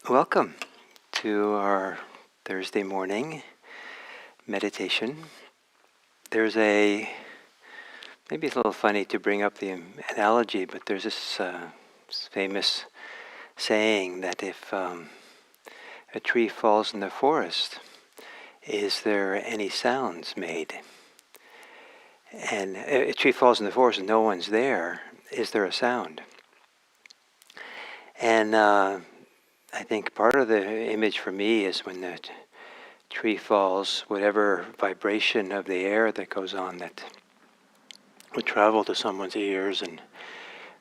Welcome to our Thursday morning meditation. Maybe it's a little funny to bring up the analogy, but there's this famous saying that if a tree falls in the forest, is there any sounds made? And a tree falls in the forest and no one's there, is there a sound? And I think part of the image for me is when the tree falls, whatever vibration of the air that goes on that would travel to someone's ears and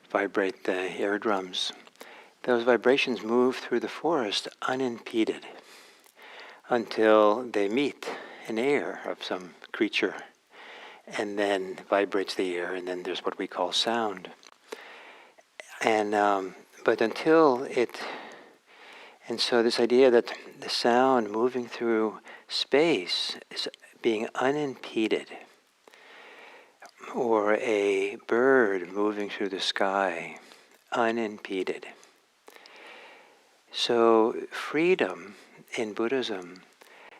vibrate the eardrums, those vibrations move through the forest unimpeded until they meet an ear of some creature and then vibrates the ear, and then there's what we call sound. And but until it, and so this idea that the sound moving through space is being unimpeded, or a bird moving through the sky unimpeded. So freedom in Buddhism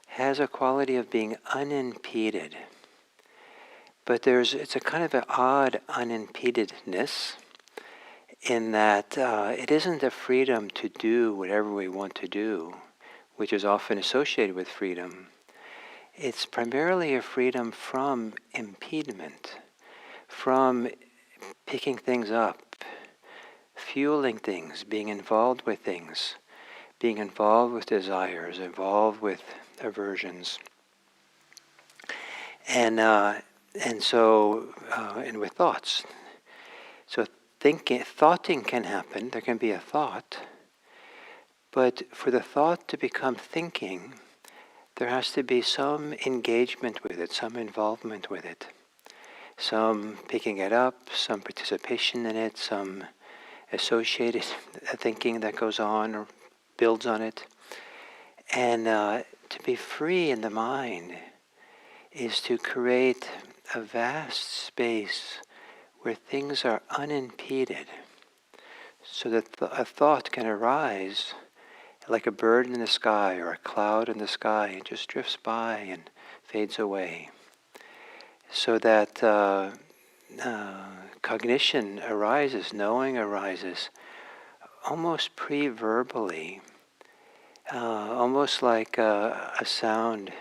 has a quality of being unimpeded, but it's a kind of an odd unimpededness in that it isn't a freedom to do whatever we want to do, which is often associated with freedom. It's primarily a freedom from impediment, from picking things up, fueling things, being involved with things, being involved with desires, involved with aversions, and with thoughts. So thoughting can happen. There can be a thought, but for the thought to become thinking, there has to be some engagement with it, some involvement with it, some picking it up, some participation in it, some associated thinking that goes on or builds on it. And to be free in the mind is to create a vast space where things are unimpeded, so that a thought can arise like a bird in the sky or a cloud in the sky and just drifts by and fades away. So that cognition arises, knowing arises, almost pre-verbally, almost like a sound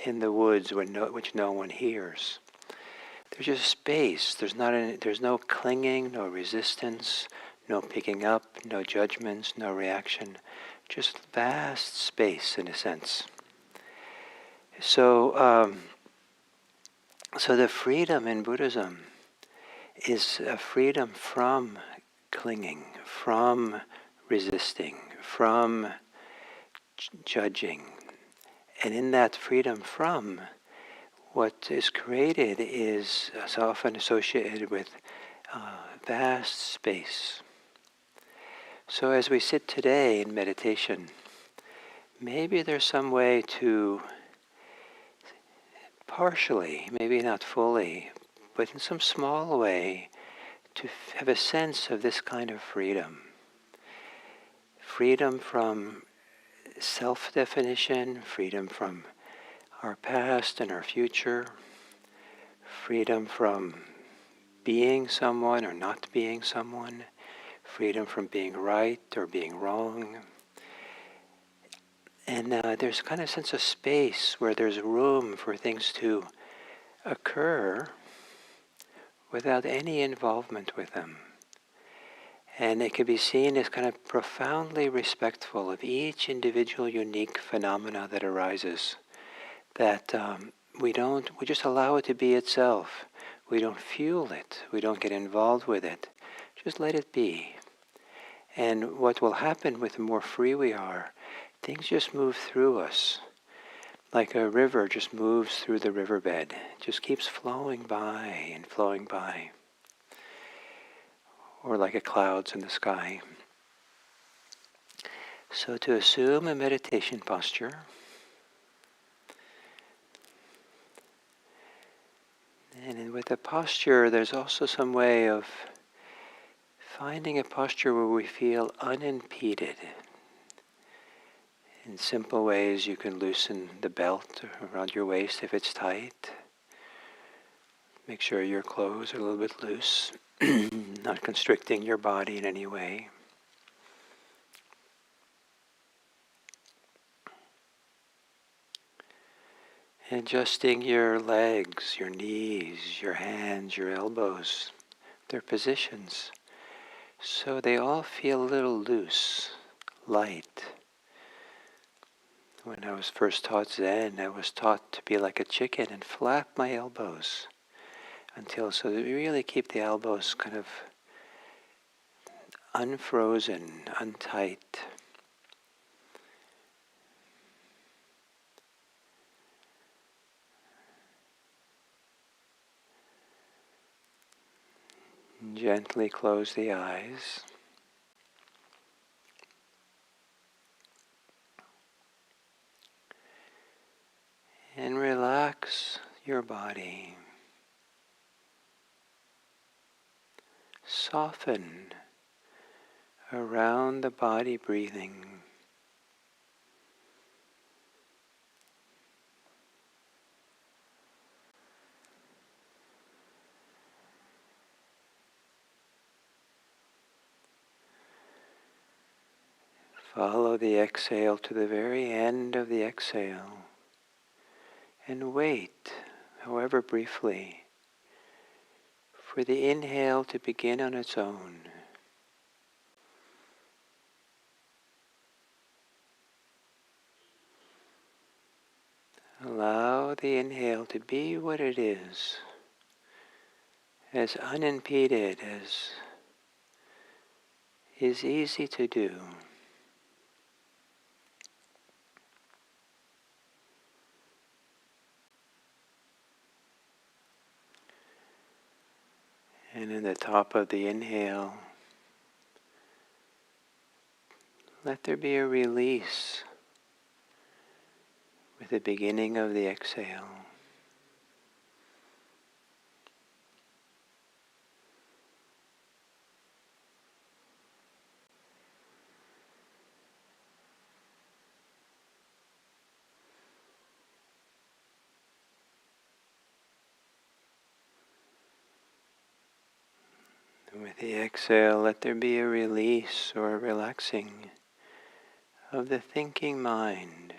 in the woods which no one hears. There's just space. There's no clinging, no resistance, no picking up, no judgments, no reaction. Just vast space, in a sense. So, so the freedom in Buddhism is a freedom from clinging, from resisting, from judging. And in that freedom from, what is created is often associated with vast space. So as we sit today in meditation, maybe there's some way to partially, maybe not fully, but in some small way, to have a sense of this kind of freedom. Freedom from self-definition, freedom from our past and our future, freedom from being someone or not being someone, freedom from being right or being wrong. And there's kind of a sense of space where there's room for things to occur without any involvement with them. And it can be seen as kind of profoundly respectful of each individual unique phenomena that arises. That we just allow it to be itself. We don't fuel it. We don't get involved with it. Just let it be. And what will happen with the more free we are, things just move through us. Like a river just moves through the riverbed. It just keeps flowing by and flowing by. Or like a clouds in the sky. So to assume a meditation posture, and with the posture, there's also some way of finding a posture where we feel unimpeded, In simple ways, you can loosen the belt around your waist if it's tight. Make sure your clothes are a little bit loose, not constricting your body in any way. Adjusting your legs, your knees, your hands, your elbows, their positions, so they all feel a little loose, light. When I was first taught Zen, I was taught to be like a chicken and flap my elbows so that we really keep the elbows kind of unfrozen, untight. Gently close the eyes. And relax your body. Soften around the body breathing. Follow the exhale to the very end of the exhale. And wait, however briefly, for the inhale to begin on its own. Allow the inhale to be what it is, as unimpeded as is easy to do. And in the top of the inhale, let there be a release with the beginning of the exhale. And with the exhale, let there be a release or a relaxing of the thinking mind.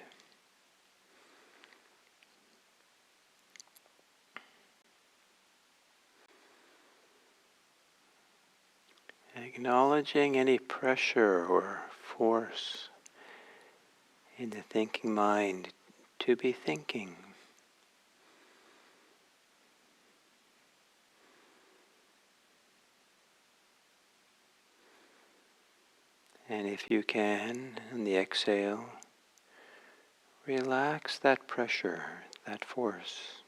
Acknowledging any pressure or force in the thinking mind to be thinking. And if you can, on the exhale, relax that pressure, that force.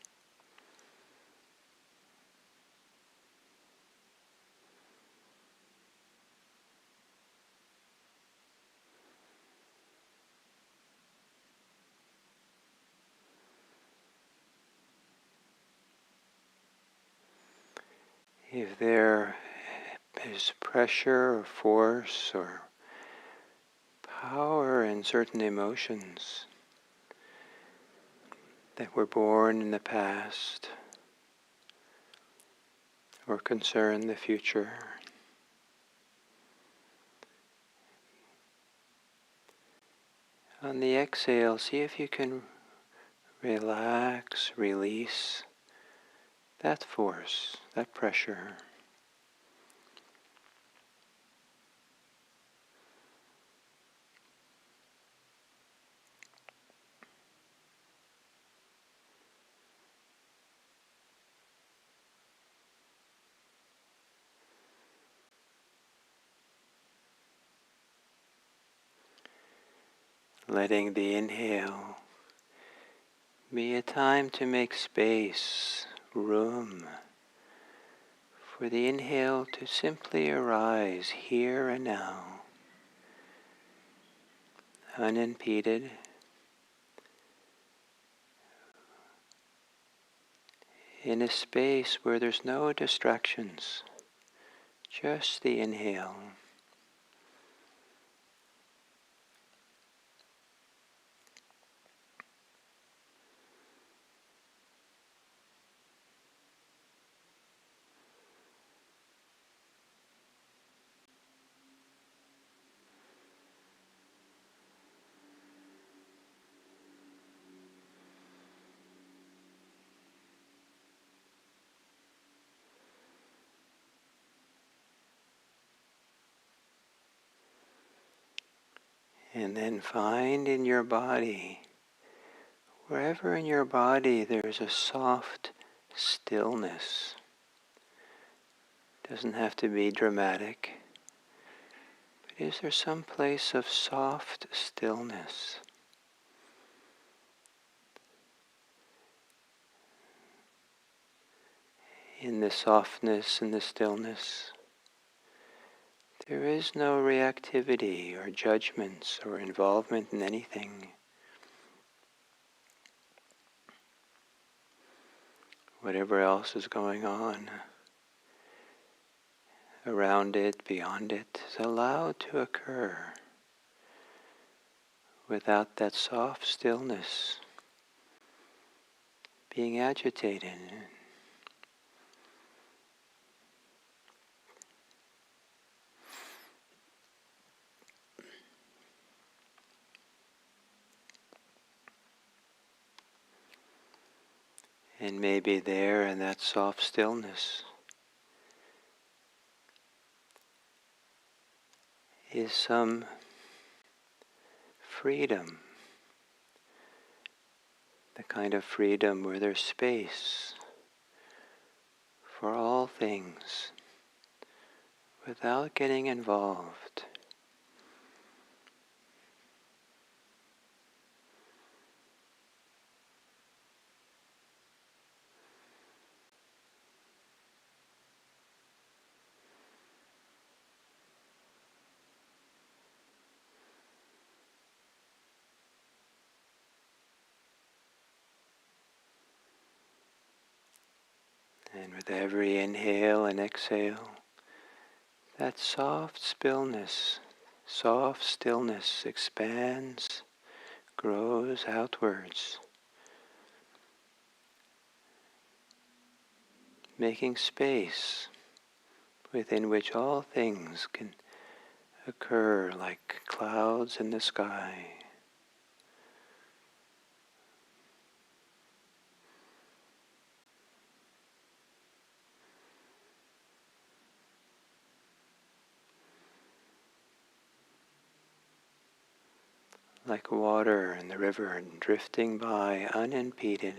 If there is pressure or force or power in certain emotions that were born in the past or concern the future, on the exhale, see if you can relax, release that force, that pressure. Letting the inhale be a time to make space, room, for the inhale to simply arise here and now, unimpeded, in a space where there's no distractions, just the inhale. And then find in your body, wherever in your body there's a soft stillness. Doesn't have to be dramatic. But is there some place of soft stillness? In the softness and the stillness, there is no reactivity or judgments or involvement in anything. Whatever else is going on around it, beyond it, is allowed to occur without that soft stillness being agitated. And maybe there in that soft stillness is some freedom, the kind of freedom where there's space for all things without getting involved. And with every inhale and exhale, that soft stillness expands, grows outwards, making space within which all things can occur like clouds in the sky. Like water in the river drifting by unimpeded.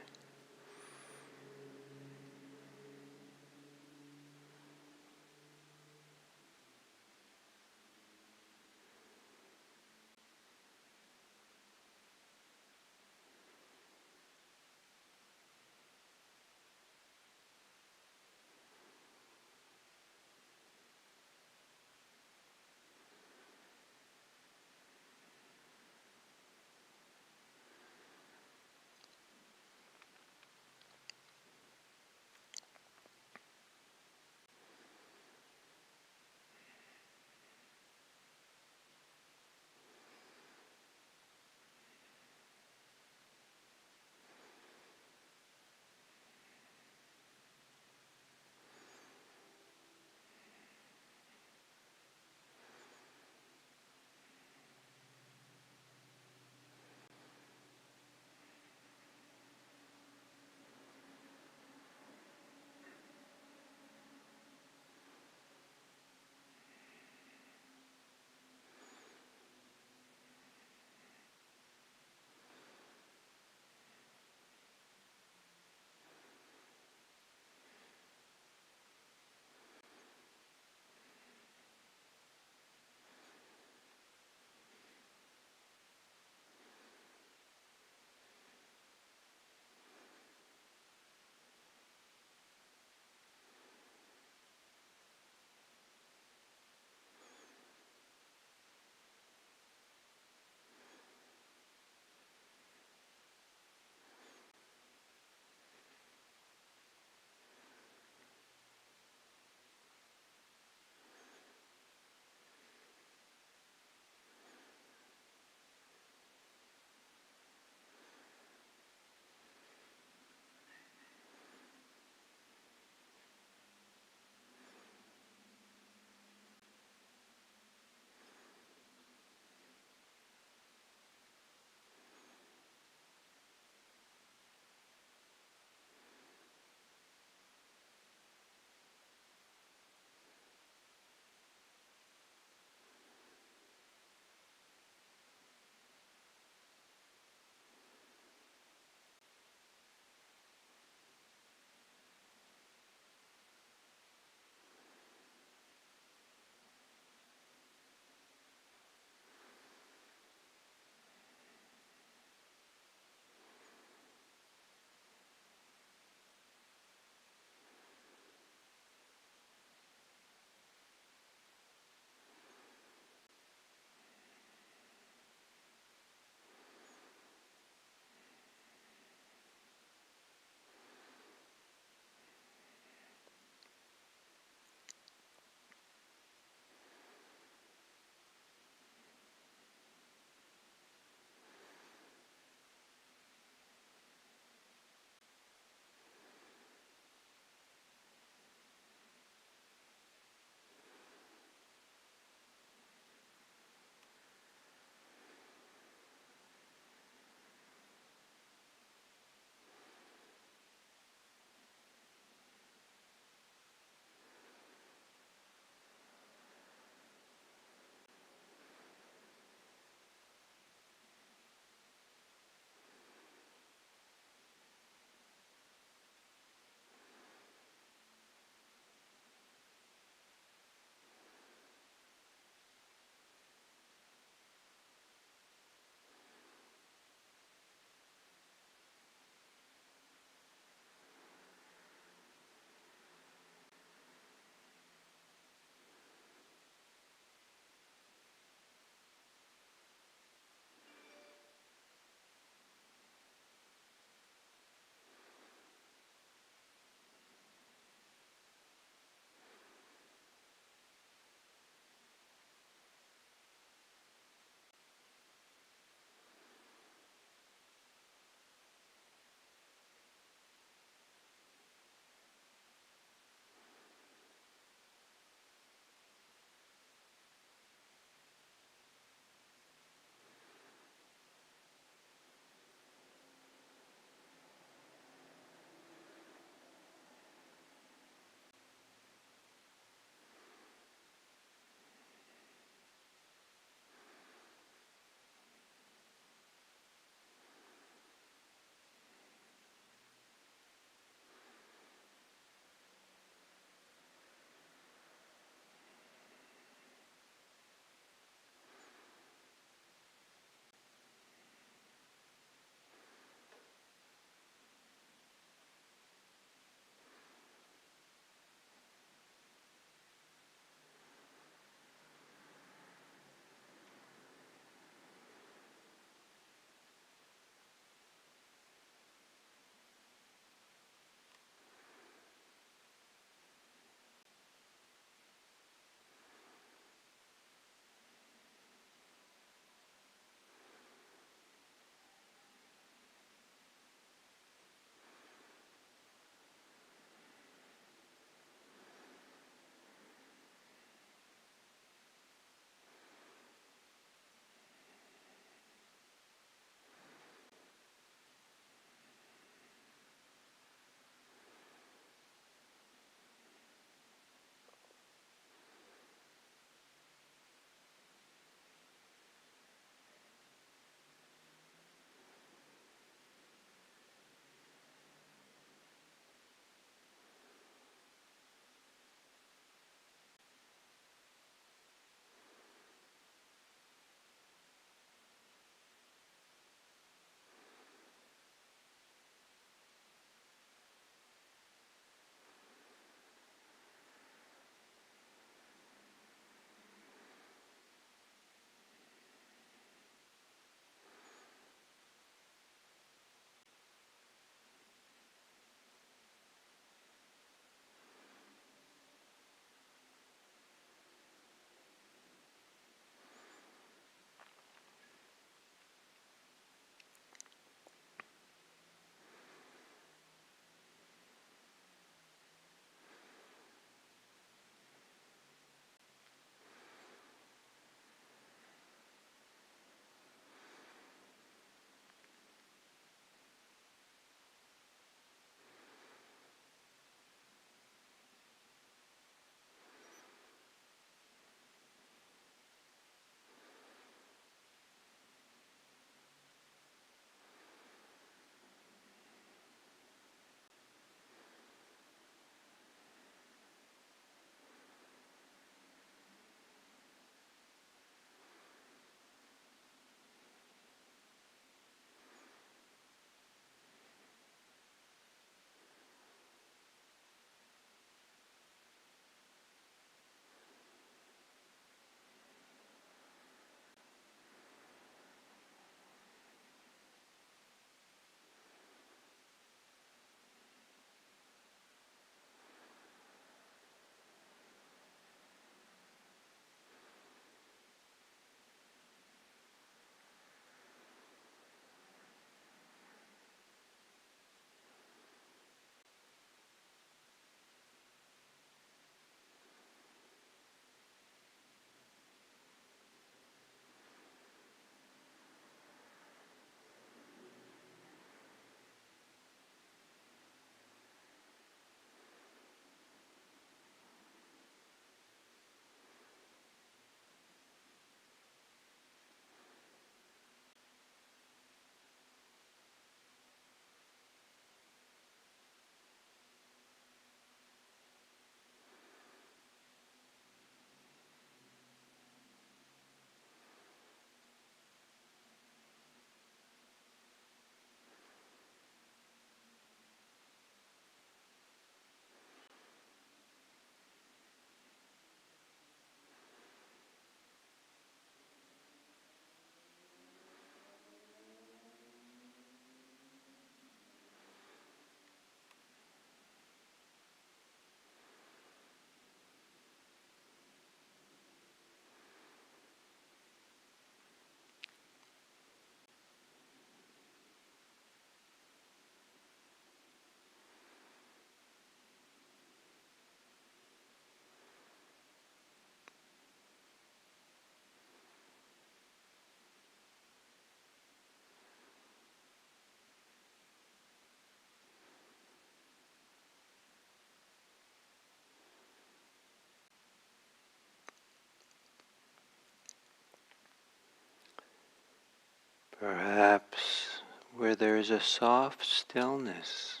perhaps where there is a soft stillness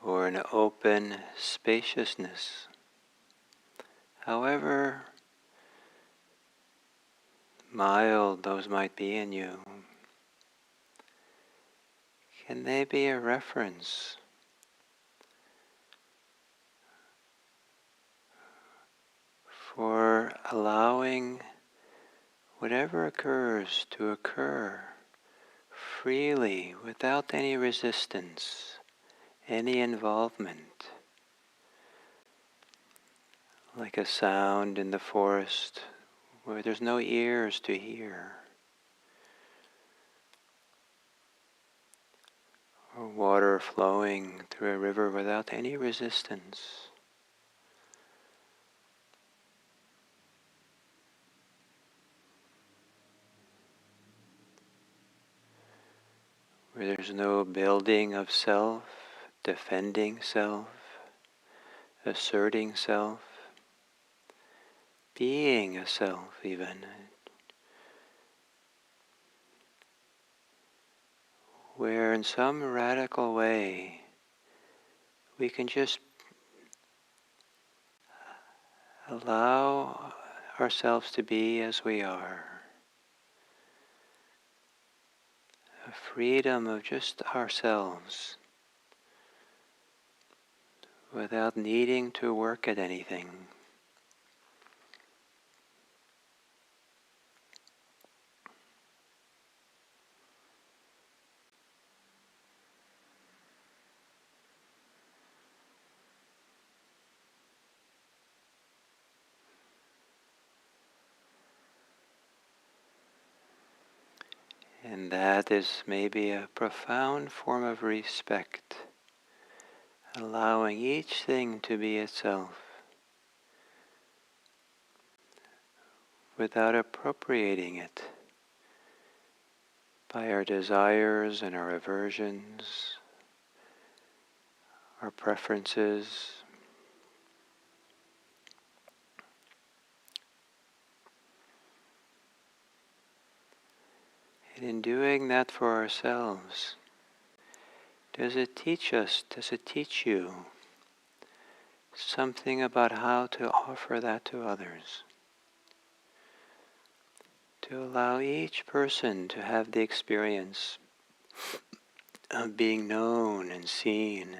or an open spaciousness, however mild those might be in you, can they be a reference for allowing whatever occurs to occur freely without any resistance, any involvement, like a sound in the forest where there's no ears to hear, or water flowing through a river without any resistance. Where there's no building of self, defending self, asserting self, being a self even. Where in some radical way we can just allow ourselves to be as we are. A freedom of just ourselves without needing to work at anything. And that is maybe a profound form of respect, allowing each thing to be itself without appropriating it by our desires and our aversions, our preferences. And in doing that for ourselves, does it teach you something about how to offer that to others? To allow each person to have the experience of being known and seen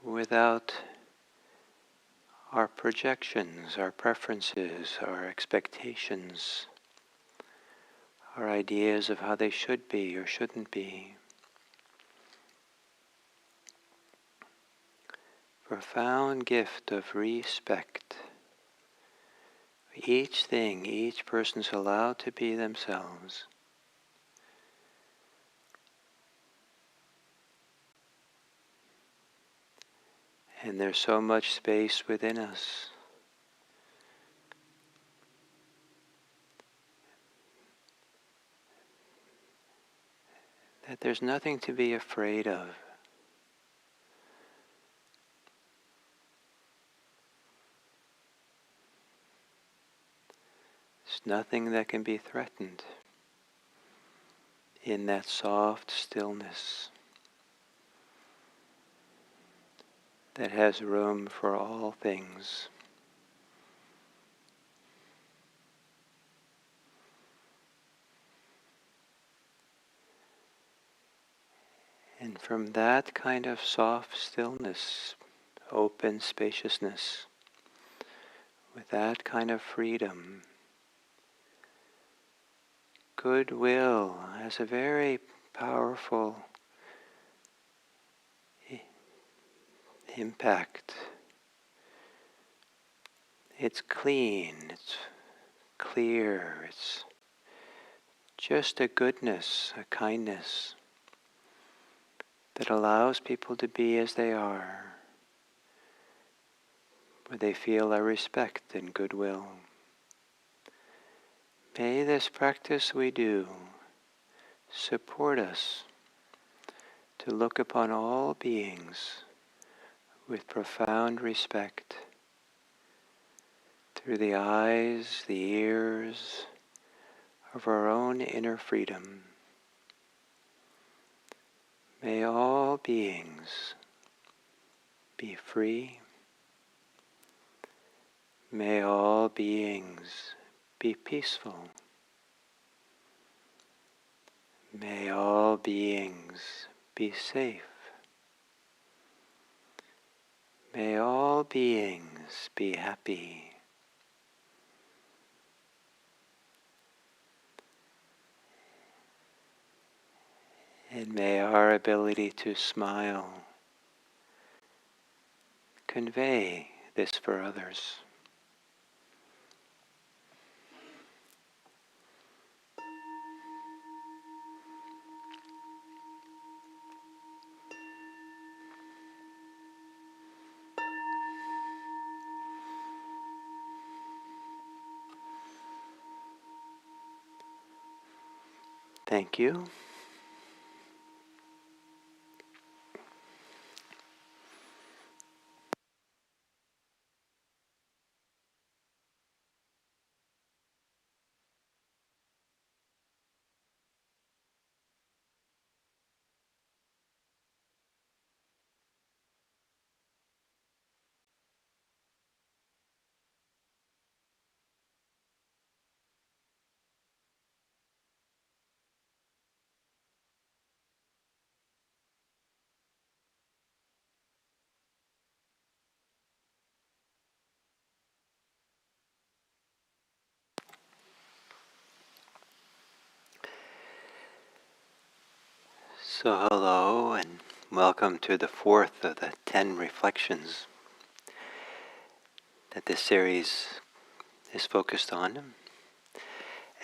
without our projections, our preferences, our expectations, our ideas of how they should be or shouldn't be. Profound gift of respect. Each thing, each person's allowed to be themselves. And there's so much space within us. That there's nothing to be afraid of. There's nothing that can be threatened in that soft stillness that has room for all things. And from that kind of soft stillness, open spaciousness, with that kind of freedom, goodwill has a very powerful impact. It's clean, it's clear, it's just a goodness, a kindness that allows people to be as they are, where they feel a respect and goodwill. May this practice we do support us to look upon all beings with profound respect through the eyes, the ears, of our own inner freedom. May all beings be free. May all beings be peaceful. May all beings be safe. May all beings be happy. And may our ability to smile convey this for others. Thank you. So hello and welcome to the fourth of the 10 reflections that this series is focused on.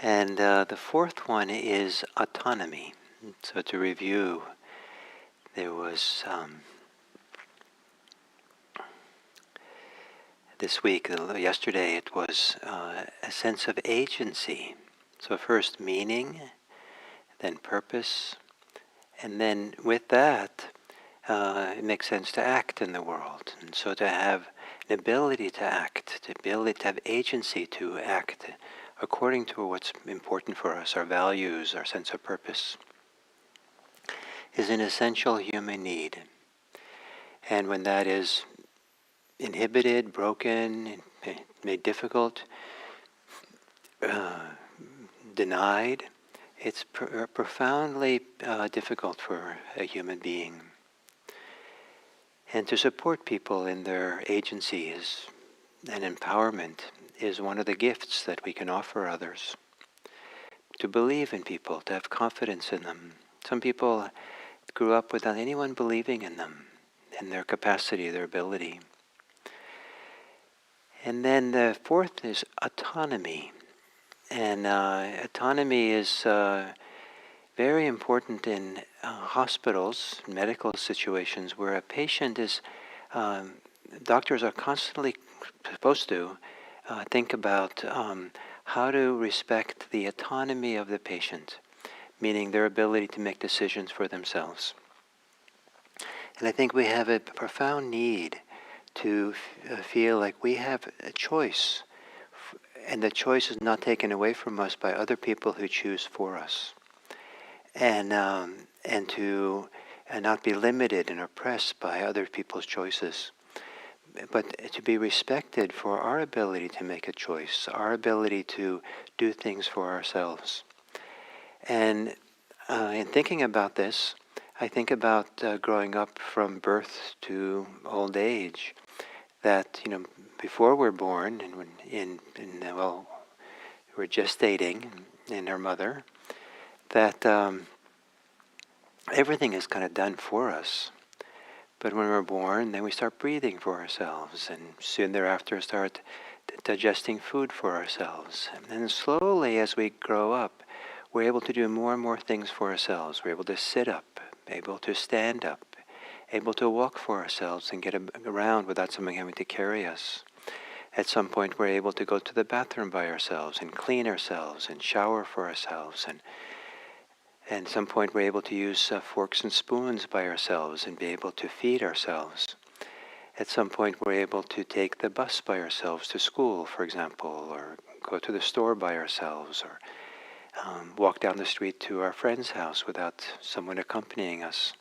And the fourth one is autonomy. So to review, there was this week, yesterday it was a sense of agency. So first meaning, then purpose, and then with that, it makes sense to act in the world. And so to have an ability to act, the ability to have agency to act according to what's important for us, our values, our sense of purpose, is an essential human need. And when that is inhibited, broken, made difficult, denied, it's profoundly difficult for a human being. And to support people in their agency and empowerment is one of the gifts that we can offer others. To believe in people, to have confidence in them. Some people grew up without anyone believing in them, in their capacity, their ability. And then the fourth is autonomy. And autonomy is very important in hospitals, medical situations, where a patient is, doctors are constantly supposed to think about how to respect the autonomy of the patient, meaning their ability to make decisions for themselves. And I think we have a profound need to feel like we have a choice, and the choice is not taken away from us by other people who choose for us. And to not be limited and oppressed by other people's choices, but to be respected for our ability to make a choice, our ability to do things for ourselves. And in thinking about this, I think about growing up from birth to old age, that before we're born and when we're gestating in our mother, that everything is kind of done for us. But when we're born, then we start breathing for ourselves, and soon thereafter start digesting food for ourselves. And then slowly, as we grow up, we're able to do more and more things for ourselves. We're able to sit up, able to stand up, able to walk for ourselves and get around without someone having to carry us. At some point, we're able to go to the bathroom by ourselves and clean ourselves and shower for ourselves. And at some point, we're able to use forks and spoons by ourselves and be able to feed ourselves. At some point, we're able to take the bus by ourselves to school, for example, or go to the store by ourselves, or walk down the street to our friend's house without someone accompanying us.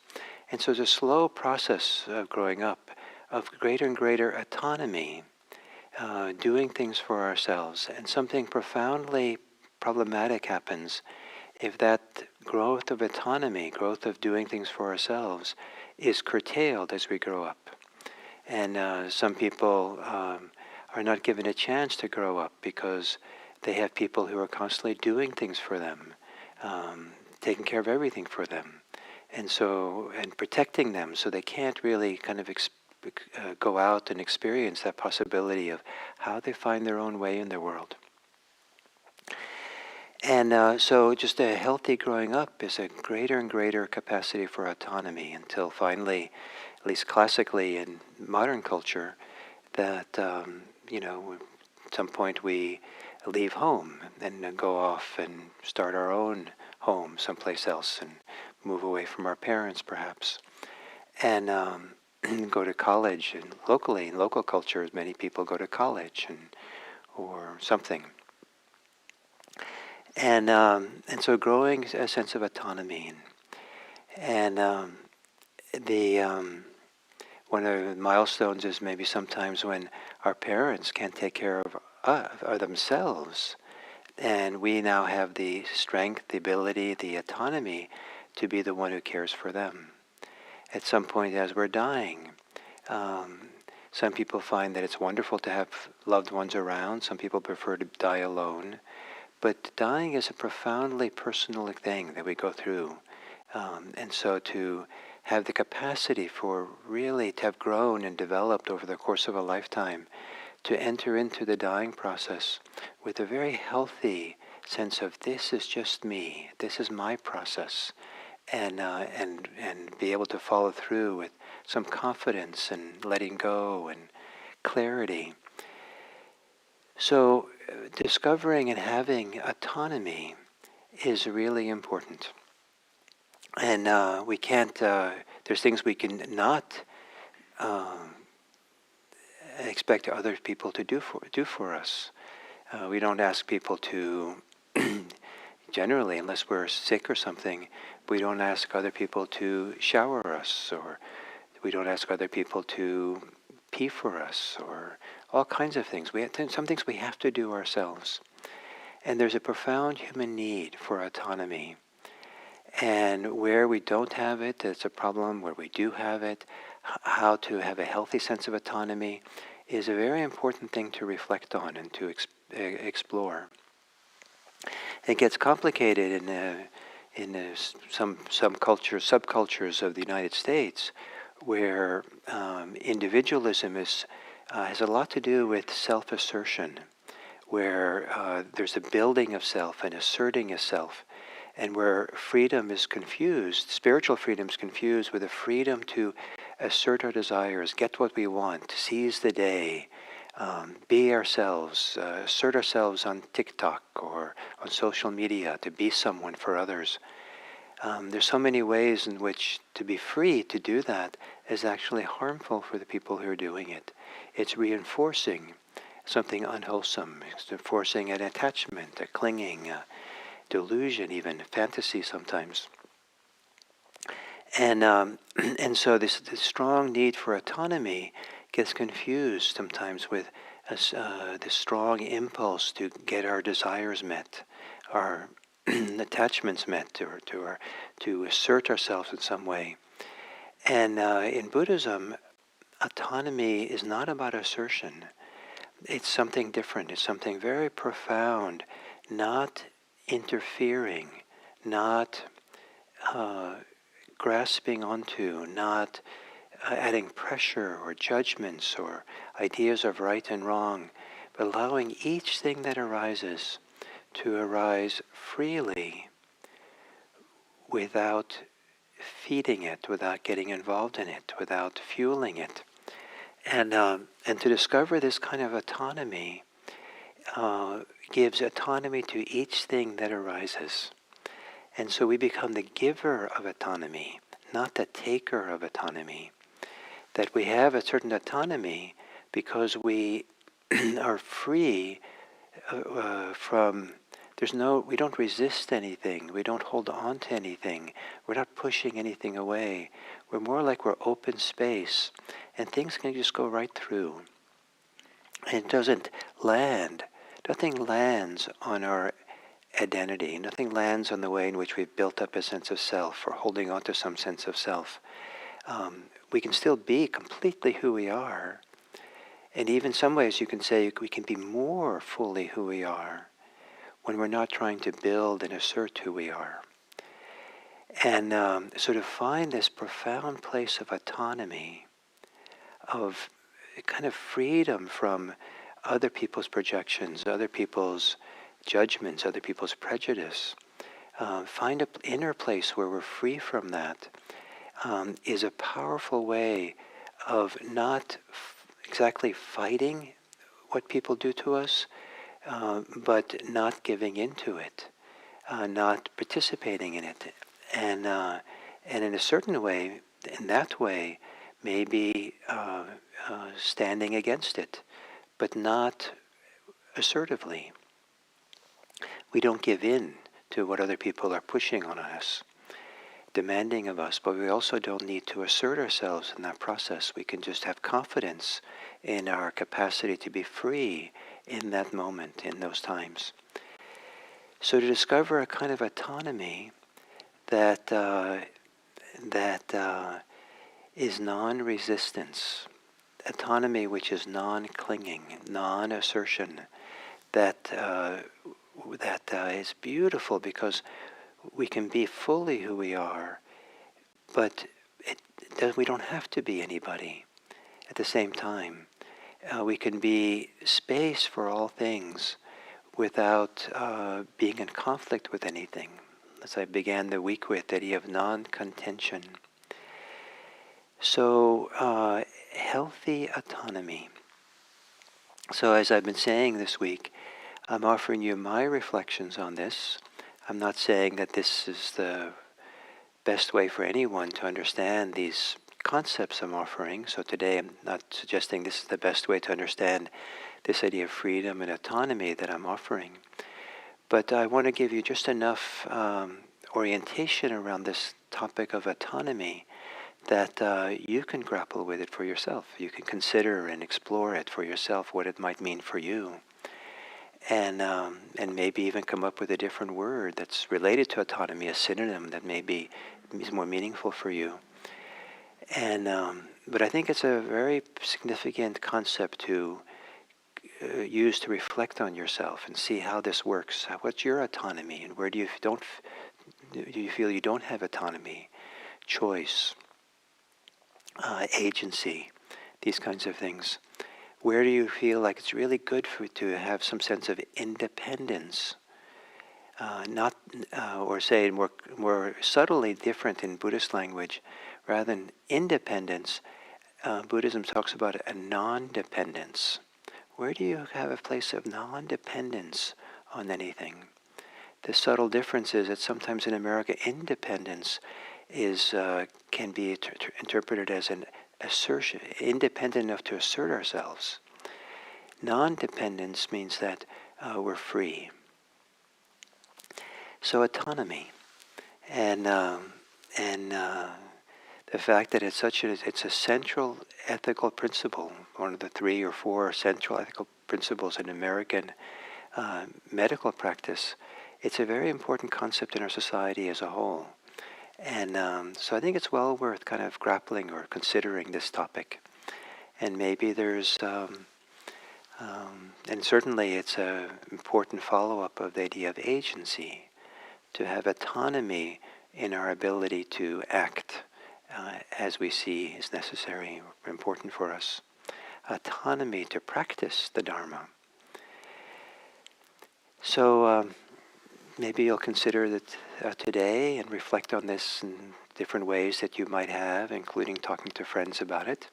And so it's a slow process of growing up, of greater and greater autonomy, doing things for ourselves. And something profoundly problematic happens if that growth of autonomy, growth of doing things for ourselves, is curtailed as we grow up. And some people are not given a chance to grow up because they have people who are constantly doing things for them, taking care of everything for them, and protecting them, so they can't really kind of go out and experience that possibility of how they find their own way in the world. And so just a healthy growing up is a greater and greater capacity for autonomy until finally, at least classically in modern culture, that, at some point we leave home and go off and start our own home someplace else and move away from our parents perhaps. And go to college, and locally, in local cultures, many people go to college or something. And so growing a sense of autonomy, and one of the milestones is maybe sometimes when our parents can't take care of themselves, and we now have the strength, the ability, the autonomy to be the one who cares for them. At some point as we're dying, some people find that it's wonderful to have loved ones around. Some people prefer to die alone. But dying is a profoundly personal thing that we go through. And so to have the capacity for really to have grown and developed over the course of a lifetime, to enter into the dying process with a very healthy sense of this is just me, this is my process, and be able to follow through with some confidence and letting go and clarity. So discovering and having autonomy is really important. And we can't, there's things we can not expect other people to do for us. We don't ask people to, generally, unless we're sick or something, we don't ask other people to shower us, or we don't ask other people to pee for us, or all kinds of things. Some things we have to do ourselves. And there's a profound human need for autonomy. And where we don't have it, it's a problem. Where we do have it, how to have a healthy sense of autonomy is a very important thing to reflect on and to explore. It gets complicated in some subcultures of the United States, where individualism has a lot to do with self-assertion, where there's a building of self and asserting a self, and where freedom is confused, spiritual freedom is confused with a freedom to assert our desires, get what we want, seize the day, be ourselves, assert ourselves on TikTok or on social media, to be someone for others. There's so many ways in which to be free to do that is actually harmful for the people who are doing it. It's reinforcing something unwholesome. It's reinforcing an attachment, a clinging, a delusion, even fantasy sometimes. And so this strong need for autonomy gets confused sometimes with this strong impulse to get our desires met, our attachments met, or to assert ourselves in some way. And in Buddhism, autonomy is not about assertion. It's something different. It's something very profound, not interfering, not grasping onto, not adding pressure or judgments or ideas of right and wrong, but allowing each thing that arises to arise freely without feeding it, without getting involved in it, without fueling it. And to discover this kind of autonomy gives autonomy to each thing that arises. And so we become the giver of autonomy, not the taker of autonomy. That we have a certain autonomy because we are free from, we don't resist anything. We don't hold on to anything. We're not pushing anything away. We're more like we're open space, and things can just go right through. And it doesn't land. Nothing lands on our identity. Nothing lands on the way in which we've built up a sense of self or holding on to some sense of self. We can still be completely who we are. And even some ways you can say we can be more fully who we are when we're not trying to build and assert who we are. And so to find this profound place of autonomy, of kind of freedom from other people's projections, other people's judgments, other people's prejudice, find an inner place where we're free from that, is a powerful way of not exactly fighting what people do to us, but not giving into it, not participating in it, and in a certain way, in that way, maybe standing against it, but not assertively. We don't give in to what other people are pushing on us, demanding of us, but we also don't need to assert ourselves in that process. We can just have confidence in our capacity to be free in that moment, in those times. So to discover a kind of autonomy that is non-resistance, autonomy which is non-clinging, non-assertion, that is beautiful because we can be fully who we are, but we don't have to be anybody at the same time. We can be space for all things without being in conflict with anything. As I began the week with, the idea of non-contention. So healthy autonomy. So as I've been saying this week, I'm offering you my reflections on this. I'm not saying that this is the best way for anyone to understand these concepts I'm offering. So today I'm not suggesting this is the best way to understand this idea of freedom and autonomy that I'm offering. But I want to give you just enough orientation around this topic of autonomy that you can grapple with it for yourself. You can consider and explore it for yourself, what it might mean for you. And maybe even come up with a different word that's related to autonomy, a synonym that maybe is more meaningful for you. And but I think it's a very significant concept to use to reflect on yourself and see how this works. What's your autonomy, and where do you feel you don't have autonomy, choice, agency, these kinds of things? Where do you feel like it's really good to have some sense of independence? Or say more subtly different in Buddhist language, rather than independence, Buddhism talks about a non-dependence. Where do you have a place of non-dependence on anything? The subtle difference is that sometimes in America, independence can be interpreted as an assertion, independent enough to assert ourselves. Non-dependence means that we're free. So autonomy, and the fact that it's a central ethical principle, one of the 3 or 4 central ethical principles in American medical practice. It's a very important concept in our society as a whole. And so I think it's well worth kind of grappling or considering this topic. And maybe there's, and certainly it's an important follow-up of the idea of agency, to have autonomy in our ability to act as we see is necessary or important for us. Autonomy to practice the Dharma. So maybe you'll consider that today and reflect on this in different ways that you might have, including talking to friends about it.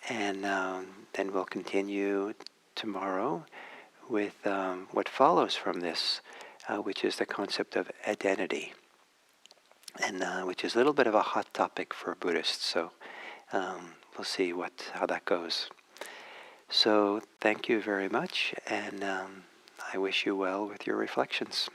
And then we'll continue tomorrow with what follows from this, which is the concept of identity, and which is a little bit of a hot topic for Buddhists. So we'll see how that goes. So thank you very much, and I wish you well with your reflections.